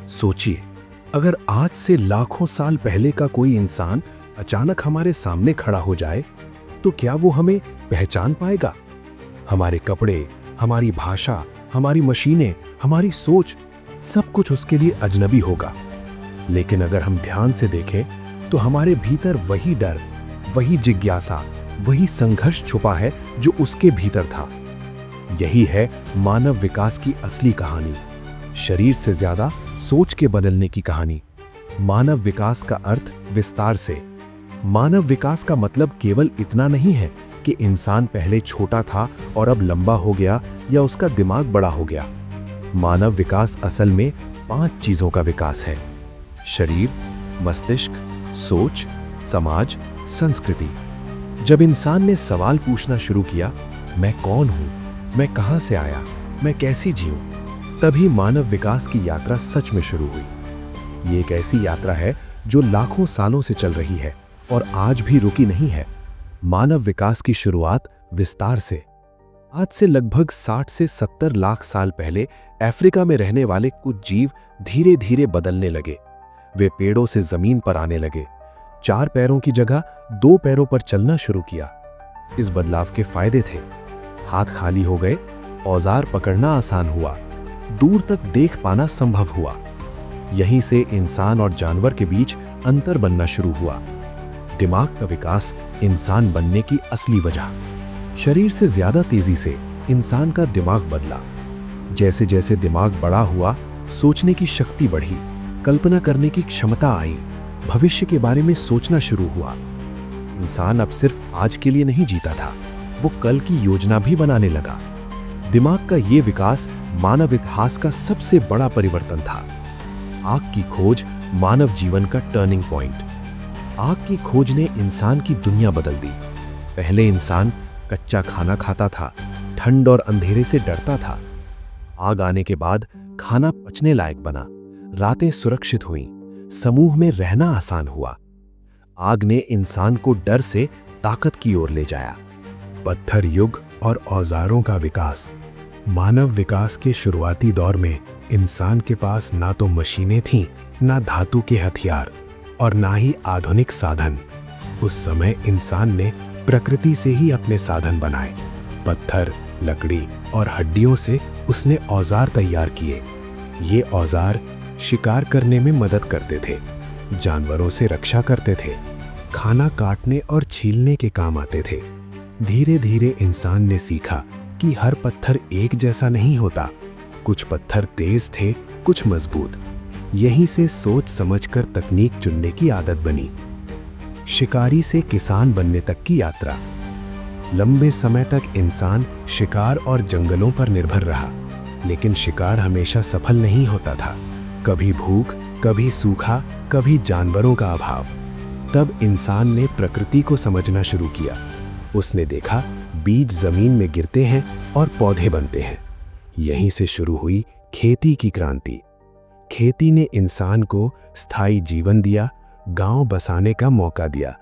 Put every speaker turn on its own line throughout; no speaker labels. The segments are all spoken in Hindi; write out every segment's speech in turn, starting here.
सोचिए, अगर आज से लाखों साल पहले का कोई इंसान अचानक हमारे सामने खड़ा हो जाए, तो क्या वो हमें पहचान पाएगा? हमारे कपड़े, हमारी भाषा, हमारी मशीनें, हमारी सोच, सब कुछ उसके लिए अजनबी होगा। लेकिन अगर हम ध्यान से देखें, तो हमारे भीतर वही डर, वही जिज्ञासा, वही संघर्ष छुपा है जो उसके भीतर था। यही है मानव विकास की असली कहानी, शरीर से ज्यादा सोच के बदलने की कहानी। मानव विकास का अर्थ विस्तार से। मानव विकास का मतलब केवल इतना नहीं है कि इंसान पहले छोटा था और अब लंबा हो गया या उसका दिमाग बड़ा हो गया। मानव विकास असल में 5 चीजों का विकास है: शरीर, मस्तिष्क, सोच, समाज, संस्कृति। जब इंसान ने सवाल पूछना शुरू किया, मैं कौन हूं, मैं कहां से आया, मैं कैसी जीऊं, तभी मानव विकास की यात्रा सच में शुरू हुई। ये एक ऐसी यात्रा है जो लाखों सालों से चल रही है और आज भी रुकी नहीं है। मानव विकास की शुरुआत विस्तार से। आज से लगभग 60 से 70 लाख साल पहले अफ्रीका में रहने वाले कुछ जीव धीरे धीरे बदलने लगे। वे पेड़ों से जमीन पर आने लगे, 4 पैरों की जगह 2 पैरों पर चलना शुरू किया। इस बदलाव के फायदे थे: हाथ खाली हो गए, औजार पकड़ना आसान हुआ, दूर तक देख पाना संभव हुआ। यहीं से इंसान और जानवर के बीच अंतर बनना शुरू हुआ। दिमाग का विकास इंसान बनने की असली वजह। शरीर से ज्यादा तेजी से इंसान का दिमाग बदला। जैसे जैसे दिमाग बड़ा हुआ, सोचने की शक्ति बढ़ी, कल्पना करने की क्षमता आई, भविष्य के बारे में सोचना शुरू हुआ। इंसान अब सिर्फ आज के लिए नहीं जीता था, वो कल की योजना भी बनाने लगा। दिमाग का ये विकास मानव इतिहास का सबसे बड़ा परिवर्तन था। आग की खोज मानव जीवन का टर्निंग पॉइंट। आग की खोज ने इंसान की दुनिया बदल दी। पहले इंसान कच्चा खाना खाता था, ठंड और अंधेरे से डरता था। आग आने के बाद खाना पचने लायक बना, रातें सुरक्षित हुईं, समूह में रहना आसान हुआ। आग ने इंसान को डर से ताकत की ओर ले जाया। पत्थर युग और औजारों का विकास। मानव विकास के शुरुआती दौर में इंसान के पास ना तो मशीनें थीं, ना धातु के हथियार और ना ही आधुनिक साधन। उस समय इंसान ने प्रकृति से ही अपने साधन बनाए। पत्थर, लकड़ी और हड्डियों से उसने औजार तैयार किए। ये औजार शिकार करने में मदद करते थे, जानवरों से रक्षा करते थे, खाना काटने और छीलने के काम आते थे। धीरे धीरे इंसान ने सीखा कि हर पत्थर एक जैसा नहीं होता। कुछ पत्थर तेज थे, कुछ मजबूत। यहीं से सोच समझकर तकनीक चुनने की आदत बनी। शिकारी से किसान बनने तक की यात्रा। लंबे समय तक इंसान शिकार और जंगलों पर निर्भर रहा, लेकिन शिकार हमेशा सफल नहीं होता था। कभी भूख, कभी सूखा, कभी जानवरों का अभाव। तब इंसान ने प्रकृति को समझना शुरू किया। उसने देखा बीज जमीन में गिरते हैं और पौधे बनते हैं। यहीं से शुरू हुई खेती की क्रांति। खेती ने इंसान को स्थायी जीवन दिया, गांव बसाने का मौका दिया,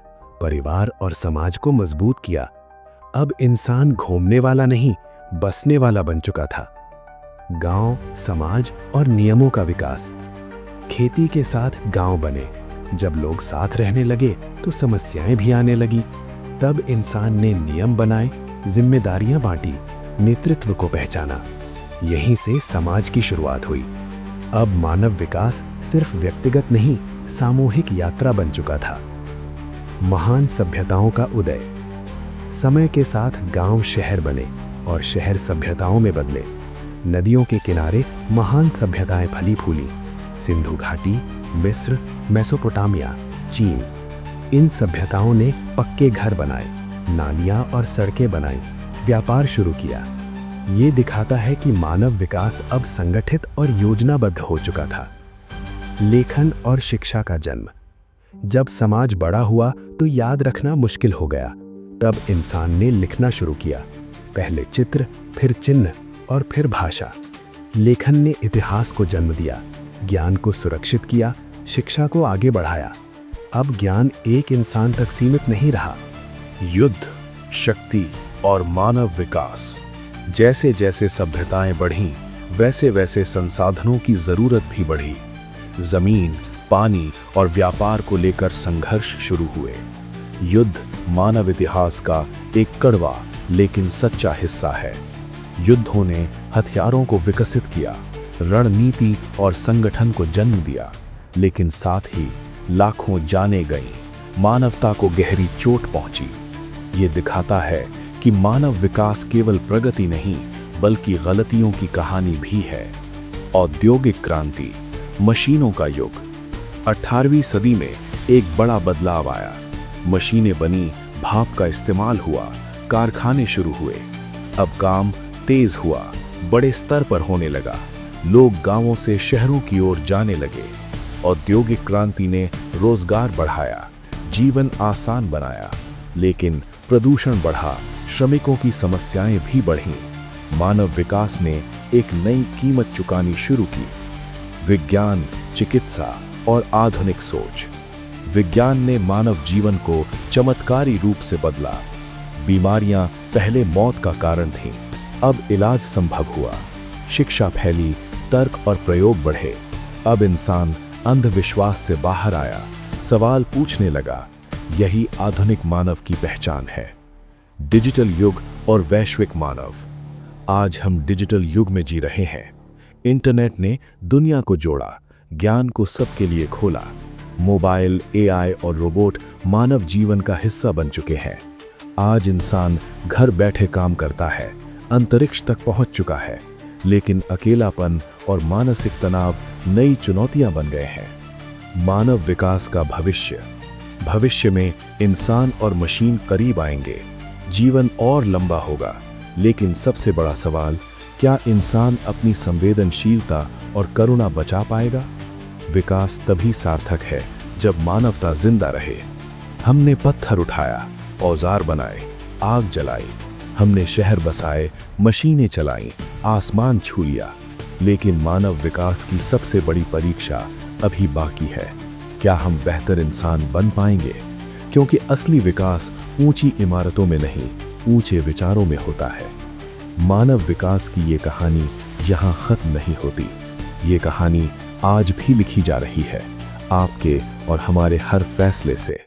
परिवार और समाज को मजबूत किया। अब इंसान घूमने वाला नहीं, बसने वाला बन चुका था। गांव, समाज और नियमों का विकास। खेती के साथ गांव बने। जब लोग साथ रहने लगे तो समस्याएं भी आने लगी। तब इंसान ने नियम बनाए, जिम्मेदारियां बांटी, नेतृत्व को पहचाना। यहीं से समाज की शुरुआत हुई। अब मानव विकास सिर्फ व्यक्तिगत नहीं, सामूहिक यात्रा बन चुका था। महान सभ्यताओं का उदय। समय के साथ गांव शहर बने और शहर सभ्यताओं में बदले। नदियों के किनारे महान सभ्यताएं फली फूली। सिंधु घाटी, मिस्र, मेसोपोटामिया, चीन। इन सभ्यताओं ने पक्के घर बनाए, नालियां और सड़कें बनाई, व्यापार शुरू किया। ये दिखाता है कि मानव विकास अब संगठित और योजनाबद्ध हो चुका था। लेखन और शिक्षा का जन्म। जब समाज बड़ा हुआ तो याद रखना मुश्किल हो गया। तब इंसान ने लिखना शुरू किया। पहले चित्र, फिर चिन्ह और फिर भाषा। लेखन ने इतिहास को जन्म दिया, ज्ञान को सुरक्षित किया, शिक्षा को आगे बढ़ाया। अब ज्ञान एक इंसान तक सीमित नहीं रहा।
युद्ध, शक्ति और मानव विकास। जैसे जैसे सभ्यताएं बढ़ीं, वैसे वैसे संसाधनों की जरूरत भी बढ़ी। जमीन, पानी और व्यापार को लेकर संघर्ष शुरू हुए। युद्ध मानव इतिहास का एक कड़वा लेकिन सच्चा हिस्सा है। युद्धों ने हथियारों को विकसित किया, रणनीति और संगठन को जन्म दिया, लेकिन साथ ही लाखों जानें गईं, मानवता को गहरी चोट पहुंची। ये दिखाता है कि मानव विकास केवल प्रगति नहीं बल्कि गलतियों की कहानी भी है। औद्योगिक क्रांति, मशीनों का युग। 18वीं सदी में एक बड़ा बदलाव आया। मशीनें बनी, भाप का इस्तेमाल हुआ, कारखाने शुरू हुए। अब काम तेज हुआ, बड़े स्तर पर होने लगा। लोग गांवों से शहरों की ओर जाने लगे। औद्योगिक क्रांति ने रोजगार बढ़ाया, जीवन आसान बनाया, लेकिन प्रदूषण बढ़ा, श्रमिकों की समस्याएं भी बढ़ीं। मानव विकास ने एक नई कीमत चुकानी शुरू की। विज्ञान, चिकित्सा और आधुनिक सोच। विज्ञान ने मानव जीवन को चमत्कारी रूप से बदला। बीमारियां पहले मौत का कारण थीं, अब इलाज संभव हुआ। शिक्षा फैली, तर्क और प्रयोग बढ़े। अब इंसान अंधविश्वास से बाहर आया, सवाल पूछने लगा। यही आधुनिक मानव की पहचान है। डिजिटल युग और वैश्विक मानव। आज हम डिजिटल युग में जी रहे हैं। इंटरनेट ने दुनिया को जोड़ा, ज्ञान को सबके लिए खोला। मोबाइल, एआई और रोबोट मानव जीवन का हिस्सा बन चुके हैं। आज इंसान घर बैठे काम करता है, अंतरिक्ष तक पहुंच चुका है, लेकिन अकेलापन और मानसिक तनाव नई चुनौतियां बन गए हैं। मानव विकास का भविष्य। भविष्य में इंसान और मशीन करीब आएंगे, जीवन और लंबा होगा, लेकिन सबसे बड़ा सवाल, क्या इंसान अपनी संवेदनशीलता और करुणा बचा पाएगा? विकास तभी सार्थक है जब मानवता जिंदा रहे। हमने पत्थर उठाया, औजार बनाए, आग जलाई, हमने शहर बसाए, मशीनें चलाईं, आसमान छू लिया, लेकिन मानव विकास की सबसे बड़ी परीक्षा अभी बाकी है। क्या हम बेहतर इंसान बन पाएंगे? क्योंकि असली विकास ऊंची इमारतों में नहीं, ऊंचे विचारों में होता है। मानव विकास की ये कहानी यहाँ खत्म नहीं होती। ये कहानी आज भी लिखी जा रही है, आपके और हमारे हर फैसले से।